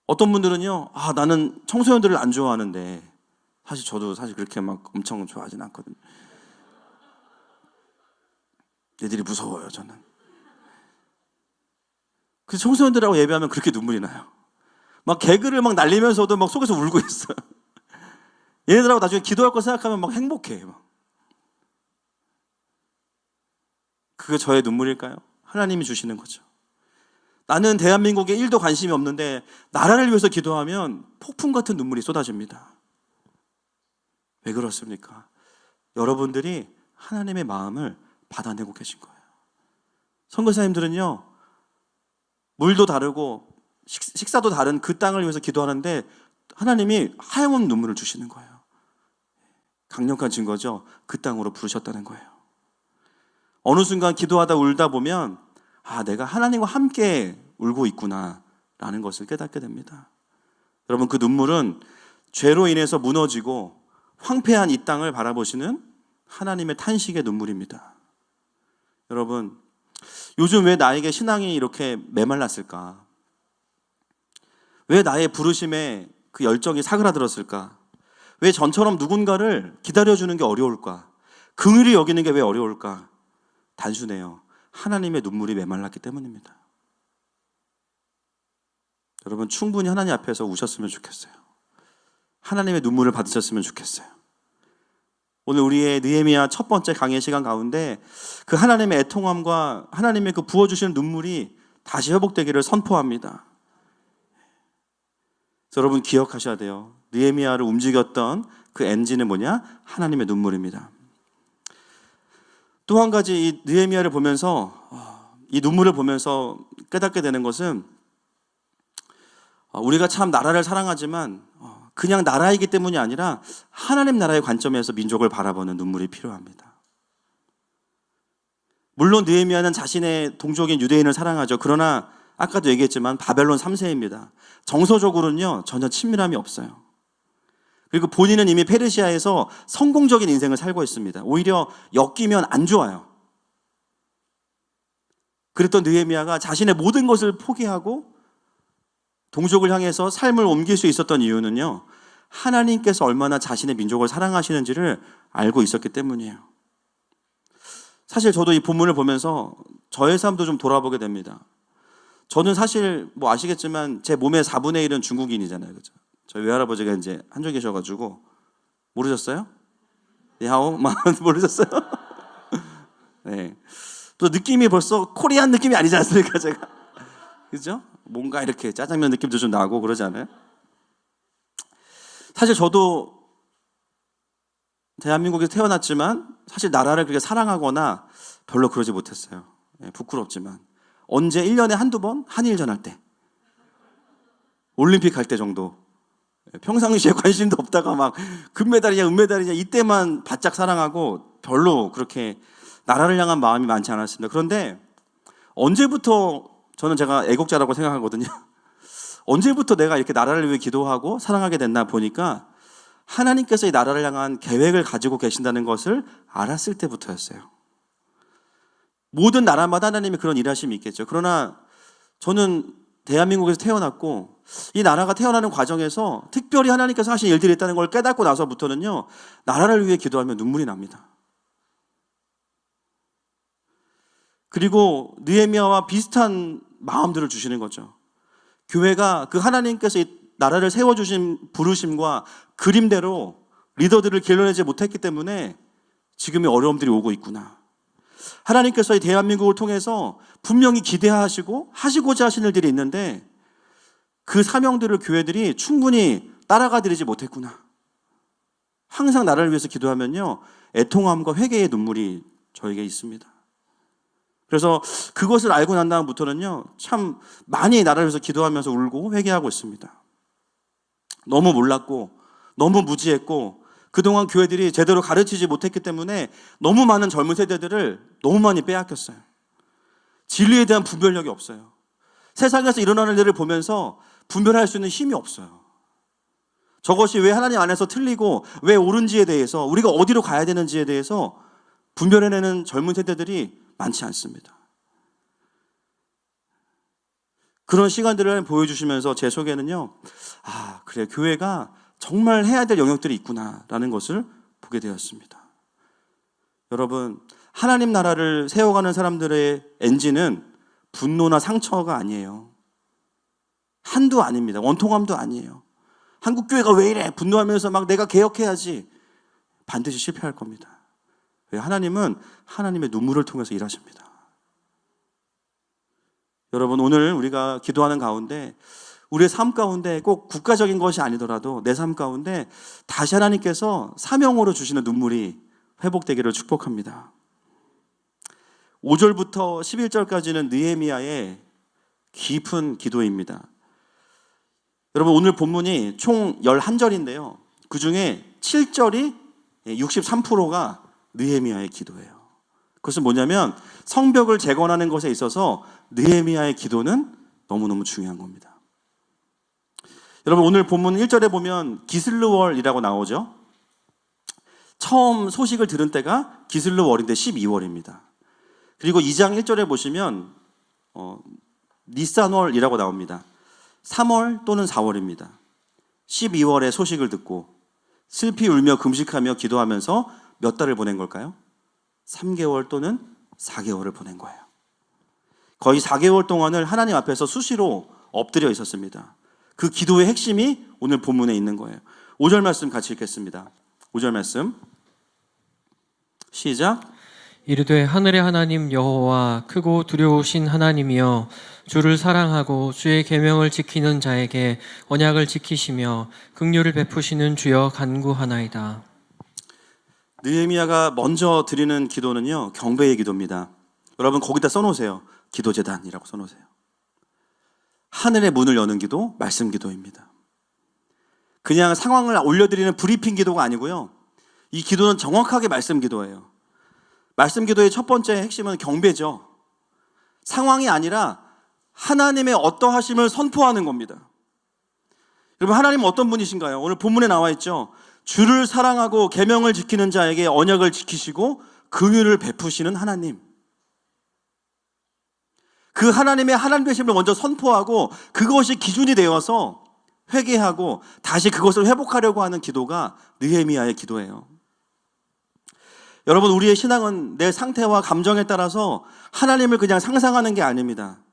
어떤 분들은요, 나는 청소년들을 안 좋아하는데 사실 저도 그렇게 막 엄청 좋아하진 않거든요. 애들이 무서워요, 저는. 그래서 청소년들하고 예배하면 그렇게 눈물이 나요. 막 개그를 막 날리면서도 막 속에서 울고 있어요. 얘네들하고 나중에 기도할 거 생각하면 막 행복해. 막. 그게 저의 눈물일까요? 하나님이 주시는 거죠. 나는 대한민국에 1도 관심이 없는데 나라를 위해서 기도하면 폭풍 같은 눈물이 쏟아집니다. 왜 그렇습니까? 여러분들이 하나님의 마음을 받아내고 계신 거예요. 선교사님들은요, 물도 다르고 식사도 다른 그 땅을 위해서 기도하는데 하나님이 하염없는 눈물을 주시는 거예요. 강력한 증거죠. 그 땅으로 부르셨다는 거예요. 어느 순간 기도하다 울다 보면 내가 하나님과 함께 울고 있구나 라는 것을 깨닫게 됩니다. 여러분, 그 눈물은 죄로 인해서 무너지고 황폐한 이 땅을 바라보시는 하나님의 탄식의 눈물입니다. 여러분, 요즘 왜 나에게 신앙이 이렇게 메말랐을까? 왜 나의 부르심에 그 열정이 사그라들었을까? 왜 전처럼 누군가를 기다려주는 게 어려울까? 긍휼히 여기는 게 왜 어려울까? 단순해요. 하나님의 눈물이 메말랐기 때문입니다. 여러분, 충분히 하나님 앞에서 우셨으면 좋겠어요. 하나님의 눈물을 받으셨으면 좋겠어요. 오늘 우리의 느헤미야 첫 번째 강의 시간 가운데 그 하나님의 애통함과 하나님의 그 부어주시는 눈물이 다시 회복되기를 선포합니다. 여러분, 기억하셔야 돼요. 느헤미야를 움직였던 그 엔진은 뭐냐? 하나님의 눈물입니다. 또 한 가지 이 느헤미야를 보면서, 이 눈물을 보면서 깨닫게 되는 것은 우리가 참 나라를 사랑하지만 그냥 나라이기 때문이 아니라 하나님 나라의 관점에서 민족을 바라보는 눈물이 필요합니다. 물론 느헤미야는 자신의 동족인 유대인을 사랑하죠. 그러나 아까도 얘기했지만 바벨론 3세입니다. 정서적으로는요, 전혀 친밀함이 없어요. 그리고 본인은 이미 페르시아에서 성공적인 인생을 살고 있습니다. 오히려 엮이면 안 좋아요. 그랬던 느헤미야가 자신의 모든 것을 포기하고 동족을 향해서 삶을 옮길 수 있었던 이유는요, 하나님께서 얼마나 자신의 민족을 사랑하시는지를 알고 있었기 때문이에요. 사실 저도 이 본문을 보면서 저의 삶도 좀 돌아보게 됩니다. 저는 사실 뭐 아시겠지만 제 몸의 4분의 1은 중국인이잖아요. 그죠? 저희 외할아버지가 이제 한쪽에 계셔가지고 모르셨어요? 야오? 모르셨어요? 네. 또 느낌이 벌써 코리안 느낌이 아니지 않습니까, 제가? 그죠? 뭔가 이렇게 짜장면 느낌도 좀 나고 그러지 않아요? 사실 저도 대한민국에서 태어났지만 사실 나라를 그렇게 사랑하거나 별로 그러지 못했어요. 부끄럽지만. 언제 1년에 한두 번? 한일전 할 때. 올림픽 할 때 정도. 평상시에 관심도 없다가 막 금메달이냐 은메달이냐 이때만 바짝 사랑하고 별로 그렇게 나라를 향한 마음이 많지 않았습니다. 그런데 언제부터 저는 제가 애국자라고 생각하거든요. 언제부터 내가 이렇게 나라를 위해 기도하고 사랑하게 됐나 보니까 하나님께서 이 나라를 향한 계획을 가지고 계신다는 것을 알았을 때부터였어요. 모든 나라마다 하나님이 그런 일하심이 있겠죠. 그러나 저는 대한민국에서 태어났고 이 나라가 태어나는 과정에서 특별히 하나님께서 하신 일들이 있다는 걸 깨닫고 나서부터는요, 나라를 위해 기도하면 눈물이 납니다. 그리고 느헤미야와 비슷한 마음들을 주시는 거죠. 교회가 그 하나님께서 이 나라를 세워주신 부르심과 그림대로 리더들을 길러내지 못했기 때문에 지금의 어려움들이 오고 있구나. 하나님께서 이 대한민국을 통해서 분명히 기대하시고 하시고자 하신 일들이 있는데 그 사명들을 교회들이 충분히 따라가드리지 못했구나. 항상 나라를 위해서 기도하면요, 애통함과 회개의 눈물이 저에게 있습니다. 그래서 그것을 알고 난 다음부터는요, 참 많이 나라를 위해서 기도하면서 울고 회개하고 있습니다. 너무 몰랐고 너무 무지했고 그동안 교회들이 제대로 가르치지 못했기 때문에 너무 많은 젊은 세대들을 너무 많이 빼앗겼어요. 진리에 대한 분별력이 없어요. 세상에서 일어나는 일을 보면서 분별할 수 있는 힘이 없어요. 저것이 왜 하나님 안에서 틀리고 왜 옳은지에 대해서, 우리가 어디로 가야 되는지에 대해서 분별해내는 젊은 세대들이 많지 않습니다. 그런 시간들을 보여주시면서 제 속에는요, 그래, 교회가 정말 해야 될 영역들이 있구나라는 것을 보게 되었습니다. 여러분, 하나님 나라를 세워가는 사람들의 엔진은 분노나 상처가 아니에요. 한두 아닙니다. 원통함도 아니에요. 한국교회가 왜 이래? 분노하면서 막 내가 개혁해야지. 반드시 실패할 겁니다. 왜? 하나님은 하나님의 눈물을 통해서 일하십니다. 여러분, 오늘 우리가 기도하는 가운데 우리의 삶 가운데 꼭 국가적인 것이 아니더라도 내 삶 가운데 다시 하나님께서 사명으로 주시는 눈물이 회복되기를 축복합니다. 5절부터 11절까지는 느헤미야의 깊은 기도입니다. 여러분, 오늘 본문이 총 11절인데요. 그 중에 7절이 63%가 느헤미야의 기도예요. 그것은 뭐냐면 성벽을 재건하는 것에 있어서 느헤미야의 기도는 너무너무 중요한 겁니다. 여러분, 오늘 본문 1절에 보면 기슬르월이라고 나오죠. 처음 소식을 들은 때가 기슬르월인데 12월입니다. 그리고 2장 1절에 보시면 니산월이라고 나옵니다. 3월 또는 4월입니다. 12월에 소식을 듣고 슬피 울며 금식하며 기도하면서 몇 달을 보낸 걸까요? 3개월 또는 4개월을 보낸 거예요. 거의 4개월 동안을 하나님 앞에서 수시로 엎드려 있었습니다. 그 기도의 핵심이 오늘 본문에 있는 거예요. 5절 말씀 같이 읽겠습니다. 5절 말씀 시작. 이르되 하늘의 하나님 여호와 크고 두려우신 하나님이여 주를 사랑하고 주의 계명을 지키는 자에게 언약을 지키시며 긍휼을 베푸시는 주여 간구하나이다. 느헤미야가 먼저 드리는 기도는요, 경배의 기도입니다. 여러분, 거기다 써놓으세요. 기도제단이라고 써놓으세요. 하늘의 문을 여는 기도, 말씀 기도입니다. 그냥 상황을 올려드리는 브리핑 기도가 아니고요, 이 기도는 정확하게 말씀 기도예요. 말씀 기도의 첫 번째 핵심은 경배죠. 상황이 아니라 하나님의 어떠하심을 선포하는 겁니다. 여러분, 하나님은 어떤 분이신가요? 오늘 본문에 나와 있죠. 주를 사랑하고 계명을 지키는 자에게 언약을 지키시고 긍휼을 베푸시는 하나님. 그 하나님의 하나님 되심을 먼저 선포하고 그것이 기준이 되어서 회개하고 다시 그것을 회복하려고 하는 기도가 느헤미야의 기도예요. 여러분, 우리의 신앙은 내 상태와 감정에 따라서 하나님을 그냥 상상하는 게 아닙니다.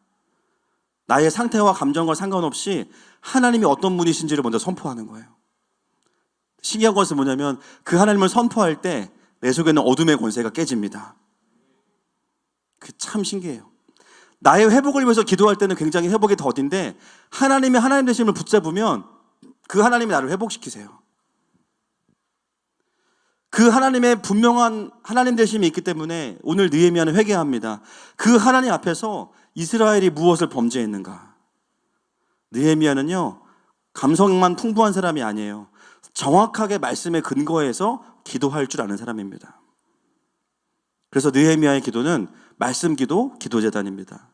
나의 상태와 감정과 상관없이 하나님이 어떤 분이신지를 먼저 선포하는 거예요. 신기한 것은 뭐냐면 그 하나님을 선포할 때 내 속에는 어둠의 권세가 깨집니다. 그 참 신기해요. 나의 회복을 위해서 기도할 때는 굉장히 회복이 더딘데 하나님의 하나님 되심을 붙잡으면 그 하나님이 나를 회복시키세요. 그 하나님의 분명한 하나님 되심이 있기 때문에 오늘 느헤미야는 회개합니다. 그 하나님 앞에서 이스라엘이 무엇을 범죄했는가? 느헤미야는요, 감성만 풍부한 사람이 아니에요. 정확하게 말씀에 근거해서 기도할 줄 아는 사람입니다. 그래서 느헤미야의 기도는 말씀 기도, 기도제단입니다.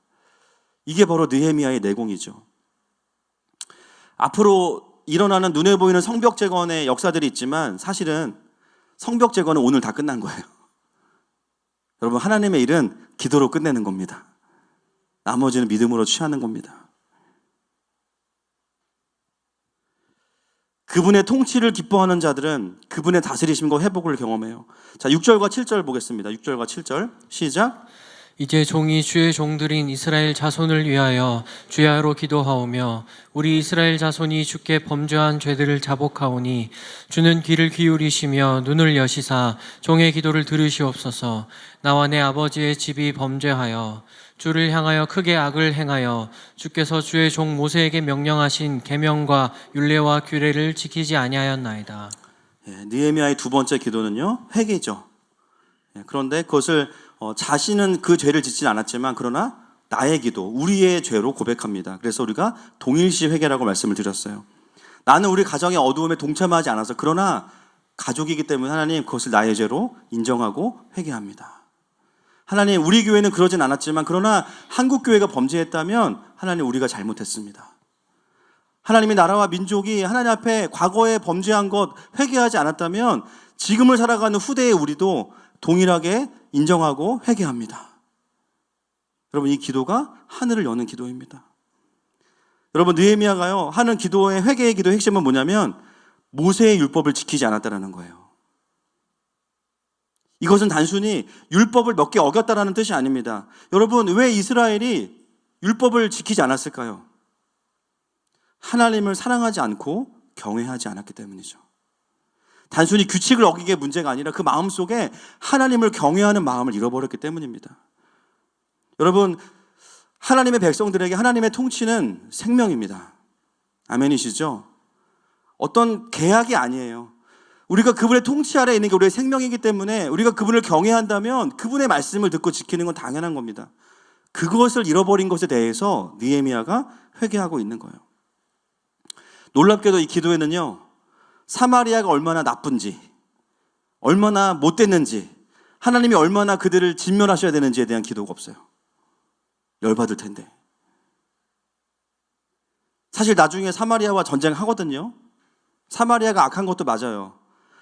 이게 바로 느헤미야의 내공이죠. 앞으로 일어나는 눈에 보이는 성벽 재건의 역사들이 있지만 사실은 성벽 재건은 오늘 다 끝난 거예요. 여러분, 하나님의 일은 기도로 끝내는 겁니다. 나머지는 믿음으로 취하는 겁니다. 그분의 통치를 기뻐하는 자들은 그분의 다스리심과 회복을 경험해요. 자, 6절과 7절 보겠습니다. 6절과 7절 시작. 이제 종이 주의 종들인 이스라엘 자손을 위하여 주야로 기도하오며 우리 이스라엘 자손이 주께 범죄한 죄들을 자복하오니 주는 귀를 기울이시며 눈을 여시사 종의 기도를 들으시옵소서. 나와 내 아버지의 집이 범죄하여 주를 향하여 크게 악을 행하여 주께서 주의 종 모세에게 명령하신 계명과 율례와 규례를 지키지 아니하였나이다. 느헤미야의 두 번째 기도는요, 회개죠. 그런데 그것을 자신은 그 죄를 짓진 않았지만 그러나 나의 기도, 우리의 죄로 고백합니다. 그래서 우리가 동일시 회개라고 말씀을 드렸어요. 나는 우리 가정의 어두움에 동참하지 않아서 그러나 가족이기 때문에 하나님 그것을 나의 죄로 인정하고 회개합니다. 하나님, 우리 교회는 그러진 않았지만 그러나 한국 교회가 범죄했다면 하나님, 우리가 잘못했습니다. 하나님의 나라와 민족이 하나님 앞에 과거에 범죄한 것 회개하지 않았다면 지금을 살아가는 후대의 우리도 동일하게 인정하고 회개합니다. 여러분, 이 기도가 하늘을 여는 기도입니다. 여러분, 느헤미야가요 하는 기도의 회개의 기도의 핵심은 뭐냐면 모세의 율법을 지키지 않았다라는 거예요. 이것은 단순히 율법을 몇 개 어겼다라는 뜻이 아닙니다. 여러분, 왜 이스라엘이 율법을 지키지 않았을까요? 하나님을 사랑하지 않고 경외하지 않았기 때문이죠. 단순히 규칙을 어기게 문제가 아니라 그 마음속에 하나님을 경외하는 마음을 잃어버렸기 때문입니다. 여러분, 하나님의 백성들에게 하나님의 통치는 생명입니다. 아멘이시죠? 어떤 계약이 아니에요. 우리가 그분의 통치 아래에 있는 게 우리의 생명이기 때문에 우리가 그분을 경외한다면 그분의 말씀을 듣고 지키는 건 당연한 겁니다. 그것을 잃어버린 것에 대해서 느헤미야가 회개하고 있는 거예요. 놀랍게도 이 기도에는요, 사마리아가 얼마나 나쁜지, 얼마나 못됐는지, 하나님이 얼마나 그들을 진멸하셔야 되는지에 대한 기도가 없어요. 열받을 텐데. 사실 나중에 사마리아와 전쟁하거든요. 사마리아가 악한 것도 맞아요.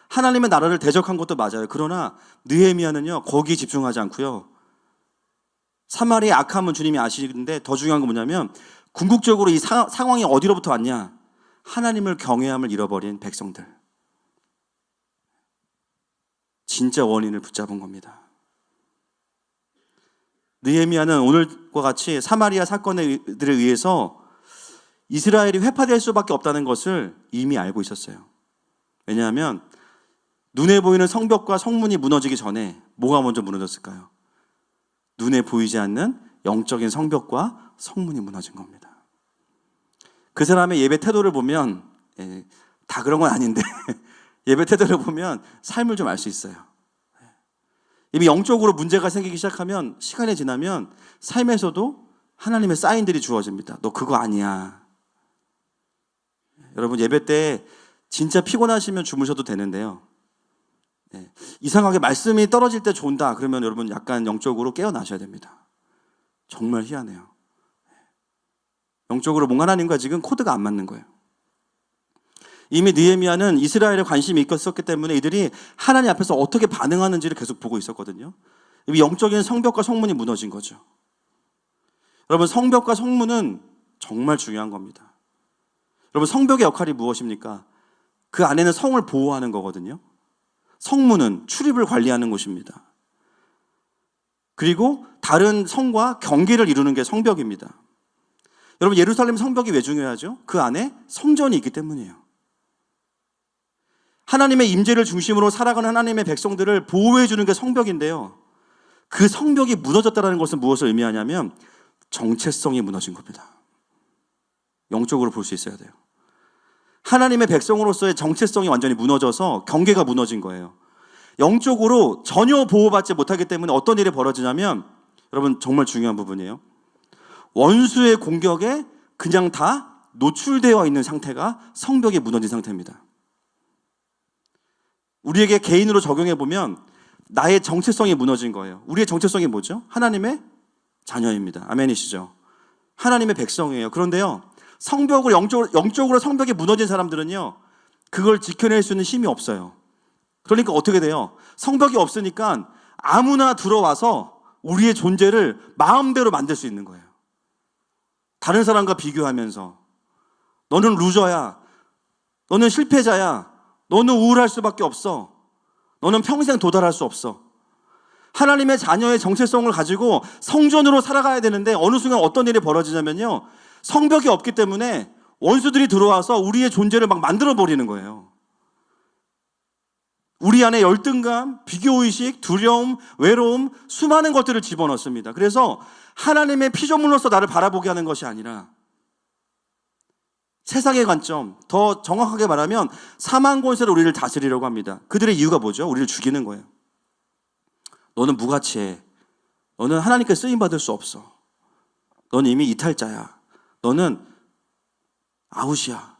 하나님의 나라를 대적한 것도 맞아요. 그러나 느헤미야는요, 거기에 집중하지 않고요, 사마리아의 악함은 주님이 아시는데 더 중요한 건 뭐냐면 궁극적으로 이 상황이 어디로부터 왔냐? 하나님을 경외함을 잃어버린 백성들. 진짜 원인을 붙잡은 겁니다. 느헤미야는 오늘과 같이 사마리아 사건들에 의해서 이스라엘이 회파될 수밖에 없다는 것을 이미 알고 있었어요. 왜냐하면 눈에 보이는 성벽과 성문이 무너지기 전에 뭐가 먼저 무너졌을까요? 눈에 보이지 않는 영적인 성벽과 성문이 무너진 겁니다. 그 사람의 예배 태도를 보면, 다 그런 건 아닌데 예배 태도를 보면 삶을 좀 알 수 있어요. 이미 영적으로 문제가 생기기 시작하면 시간이 지나면 삶에서도 하나님의 사인들이 주어집니다. 너 그거 아니야. 여러분, 예배 때 진짜 피곤하시면 주무셔도 되는데요, 이상하게 말씀이 떨어질 때 좋은다 그러면 여러분 약간 영적으로 깨어나셔야 됩니다. 정말 희한해요. 영적으로 뭔가 하나님과 지금 코드가 안 맞는 거예요. 이미 느헤미야는 이스라엘에 관심이 있었기 때문에 이들이 하나님 앞에서 어떻게 반응하는지를 계속 보고 있었거든요. 이미 영적인 성벽과 성문이 무너진 거죠. 여러분, 성벽과 성문은 정말 중요한 겁니다. 여러분, 성벽의 역할이 무엇입니까? 그 안에는 성을 보호하는 거거든요. 성문은 출입을 관리하는 곳입니다. 그리고 다른 성과 경계를 이루는 게 성벽입니다. 여러분, 예루살렘 성벽이 왜 중요하죠? 그 안에 성전이 있기 때문이에요. 하나님의 임재를 중심으로 살아가는 하나님의 백성들을 보호해 주는 게 성벽인데요, 그 성벽이 무너졌다는 것은 무엇을 의미하냐면 정체성이 무너진 겁니다. 영적으로 볼 수 있어야 돼요. 하나님의 백성으로서의 정체성이 완전히 무너져서 경계가 무너진 거예요. 영적으로 전혀 보호받지 못하기 때문에 어떤 일이 벌어지냐면, 여러분 정말 중요한 부분이에요. 원수의 공격에 그냥 다 노출되어 있는 상태가 성벽이 무너진 상태입니다. 우리에게 개인으로 적용해 보면 나의 정체성이 무너진 거예요. 우리의 정체성이 뭐죠? 하나님의 자녀입니다. 아멘이시죠? 하나님의 백성이에요. 그런데요, 성벽을 영적으로 성벽이 무너진 사람들은요, 그걸 지켜낼 수 있는 힘이 없어요. 그러니까 어떻게 돼요? 성벽이 없으니까 아무나 들어와서 우리의 존재를 마음대로 만들 수 있는 거예요. 다른 사람과 비교하면서 너는 루저야, 너는 실패자야, 너는 우울할 수밖에 없어, 너는 평생 도달할 수 없어. 하나님의 자녀의 정체성을 가지고 성전으로 살아가야 되는데 어느 순간 어떤 일이 벌어지냐면요, 성벽이 없기 때문에 원수들이 들어와서 우리의 존재를 막 만들어버리는 거예요. 우리 안에 열등감, 비교의식, 두려움, 외로움, 수많은 것들을 집어넣습니다. 그래서 하나님의 피조물로서 나를 바라보게 하는 것이 아니라 세상의 관점, 더 정확하게 말하면 사망 권세로 우리를 다스리려고 합니다. 그들의 이유가 뭐죠? 우리를 죽이는 거예요. 너는 무가치해. 너는 하나님께 쓰임받을 수 없어. 너는 이미 이탈자야. 너는 아웃이야.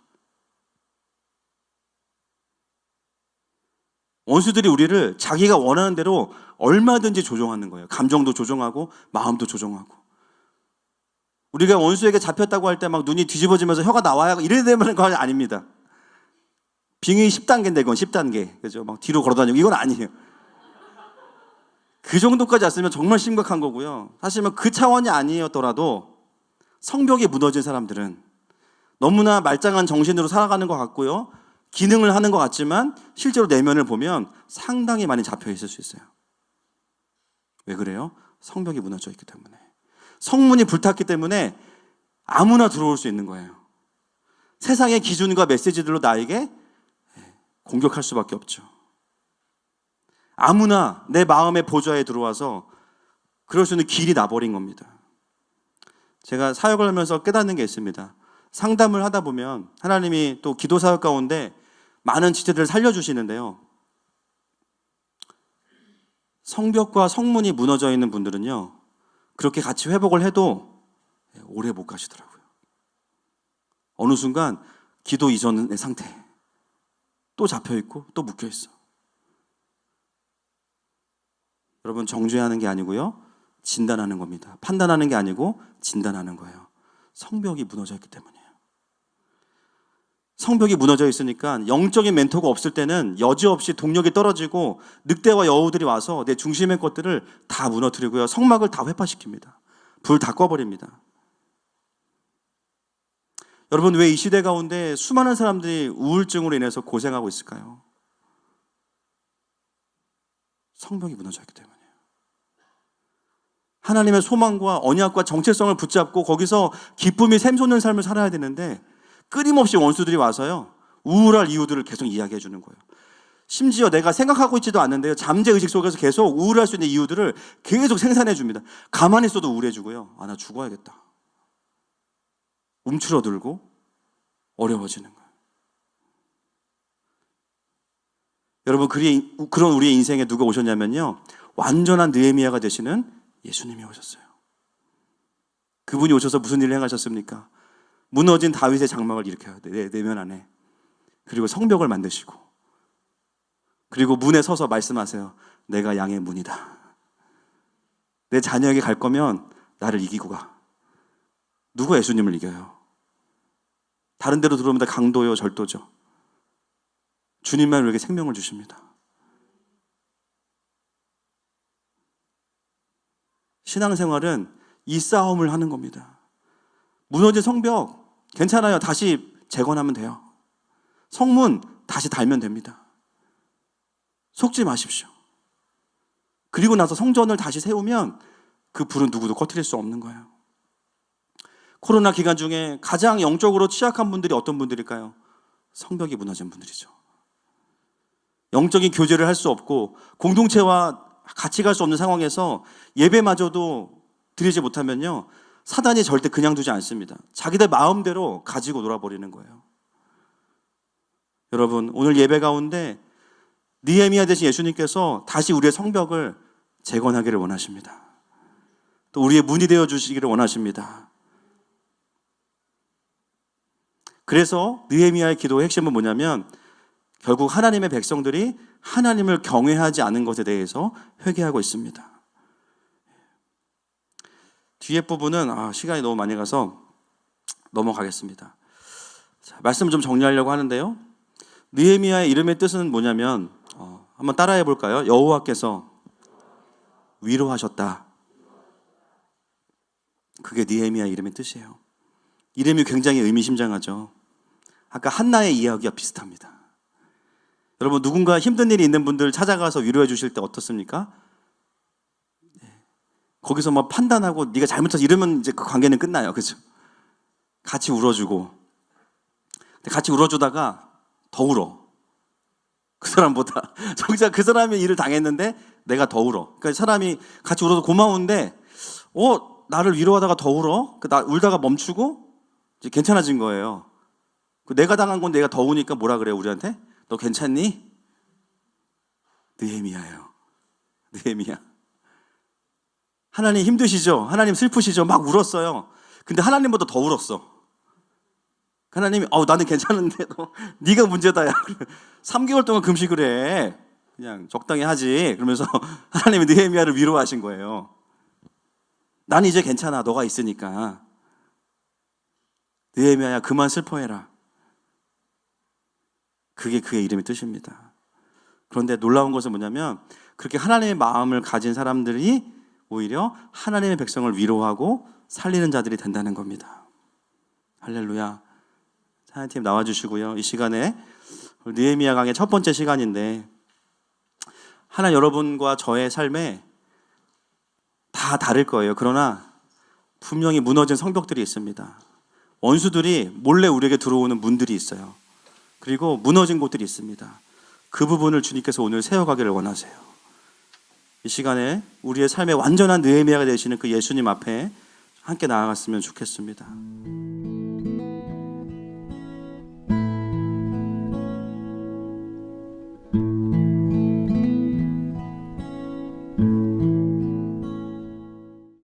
원수들이 우리를 자기가 원하는 대로 얼마든지 조종하는 거예요. 감정도 조종하고 마음도 조종하고. 우리가 원수에게 잡혔다고 할 때 막 눈이 뒤집어지면서 혀가 나와야 이래야 되는 건 아닙니다. 빙의 10단계인데 그건 10단계. 그죠? 막 뒤로 걸어다니고 이건 아니에요. 그 정도까지 왔으면 정말 심각한 거고요. 사실 그 차원이 아니었더라도 성벽이 무너진 사람들은 너무나 말짱한 정신으로 살아가는 것 같고요, 기능을 하는 것 같지만 실제로 내면을 보면 상당히 많이 잡혀 있을 수 있어요. 왜 그래요? 성벽이 무너져 있기 때문에. 성문이 불탔기 때문에 아무나 들어올 수 있는 거예요. 세상의 기준과 메시지들로 나에게 공격할 수밖에 없죠. 아무나 내 마음의 보좌에 들어와서 그럴 수 있는 길이 나버린 겁니다. 제가 사역을 하면서 깨닫는 게 있습니다. 상담을 하다 보면 하나님이 또 기도 사역 가운데 많은 지체들을 살려주시는데요. 성벽과 성문이 무너져 있는 분들은요, 그렇게 같이 회복을 해도 오래 못 가시더라고요. 어느 순간 기도 이전의 상태, 또 잡혀있고 또 묶여있어. 여러분, 정죄하는 게 아니고요, 진단하는 겁니다. 판단하는 게 아니고 진단하는 거예요. 성벽이 무너져 있기 때문이에요. 성벽이 무너져 있으니까 영적인 멘토가 없을 때는 여지없이 동력이 떨어지고 늑대와 여우들이 와서 내 중심의 것들을 다 무너뜨리고요, 성막을 다 회파시킵니다. 불 다 꺼버립니다. 여러분, 왜 이 시대 가운데 수많은 사람들이 우울증으로 인해서 고생하고 있을까요? 성벽이 무너져 있기 때문이에요. 하나님의 소망과 언약과 정체성을 붙잡고 거기서 기쁨이 샘솟는 삶을 살아야 되는데 끊임없이 원수들이 와서요, 우울할 이유들을 계속 이야기해 주는 거예요. 심지어 내가 생각하고 있지도 않는데요, 잠재의식 속에서 계속 우울할 수 있는 이유들을 계속 생산해 줍니다. 가만히 있어도 우울해지고요, 나 죽어야겠다, 움츠러들고 어려워지는 거예요. 여러분, 그런 우리의 인생에 누가 오셨냐면요, 완전한 느헤미야가 되시는 예수님이 오셨어요. 그분이 오셔서 무슨 일을 행하셨습니까? 무너진 다윗의 장막을 일으켜요, 내면 안에. 그리고 성벽을 만드시고, 그리고 문에 서서 말씀하세요. 내가 양의 문이다. 내 자녀에게 갈 거면 나를 이기고 가. 누가 예수님을 이겨요? 다른 데로 들어오면 다 강도요, 절도죠. 주님만 우리에게 생명을 주십니다. 신앙생활은 이 싸움을 하는 겁니다. 무너진 성벽 괜찮아요. 다시 재건하면 돼요. 성문 다시 달면 됩니다. 속지 마십시오. 그리고 나서 성전을 다시 세우면 그 불은 누구도 꺼트릴 수 없는 거예요. 코로나 기간 중에 가장 영적으로 취약한 분들이 어떤 분들일까요? 성벽이 무너진 분들이죠. 영적인 교제를 할 수 없고 공동체와 같이 갈 수 없는 상황에서 예배마저도 드리지 못하면요, 사단이 절대 그냥 두지 않습니다. 자기들 마음대로 가지고 놀아버리는 거예요. 여러분, 오늘 예배 가운데 느헤미야 되신 예수님께서 다시 우리의 성벽을 재건하기를 원하십니다. 또 우리의 문이 되어 주시기를 원하십니다. 그래서 느헤미야의 기도의 핵심은 뭐냐면 결국 하나님의 백성들이 하나님을 경외하지 않은 것에 대해서 회개하고 있습니다. 뒤에 부분은 시간이 너무 많이 가서 넘어가겠습니다. 자, 말씀을 좀 정리하려고 하는데요, 느헤미야의 이름의 뜻은 뭐냐면 한번 따라해 볼까요? 여호와께서 위로하셨다. 그게 느헤미야 이름의 뜻이에요. 이름이 굉장히 의미심장하죠. 아까 한나의 이야기와 비슷합니다. 여러분, 누군가 힘든 일이 있는 분들 찾아가서 위로해 주실 때 어떻습니까? 거기서 막 판단하고 네가 잘못해서 이러면 이제 그 관계는 끝나요. 그렇죠? 같이 울어주고, 같이 울어주다가 더 울어. 그 사람보다. 정작 그 사람이 일을 당했는데 내가 더 울어. 그러니까 사람이 같이 울어도 고마운데 나를 위로하다가 더 울어? 나 울다가 멈추고 이제 괜찮아진 거예요. 내가 당한 건 내가 더 우니까 뭐라 그래요, 우리한테? 너 괜찮니? 느헤미야예요. 느헤미야. 하나님 힘드시죠? 하나님 슬프시죠? 막 울었어요. 근데 하나님보다 더 울었어. 하나님이 나는 괜찮은데 네가 문제다. 야. 3개월 동안 금식을 해. 그냥 적당히 하지. 그러면서 하나님이 느헤미야를 위로하신 거예요. 나는 이제 괜찮아. 너가 있으니까. 느헤미야야, 그만 슬퍼해라. 그게 그의 이름의 뜻입니다. 그런데 놀라운 것은 뭐냐면 그렇게 하나님의 마음을 가진 사람들이 오히려 하나님의 백성을 위로하고 살리는 자들이 된다는 겁니다. 할렐루야. 사연팀 나와주시고요. 이 시간에 느헤미야 강의 첫 번째 시간인데 하나 여러분과 저의 삶에 다 다를 거예요. 그러나 분명히 무너진 성벽들이 있습니다. 원수들이 몰래 우리에게 들어오는 문들이 있어요. 그리고 무너진 곳들이 있습니다. 그 부분을 주님께서 오늘 세워가기를 원하세요. 이 시간에 우리의 삶의 완전한 느헤미야가 되시는 그 예수님 앞에 함께 나아갔으면 좋겠습니다.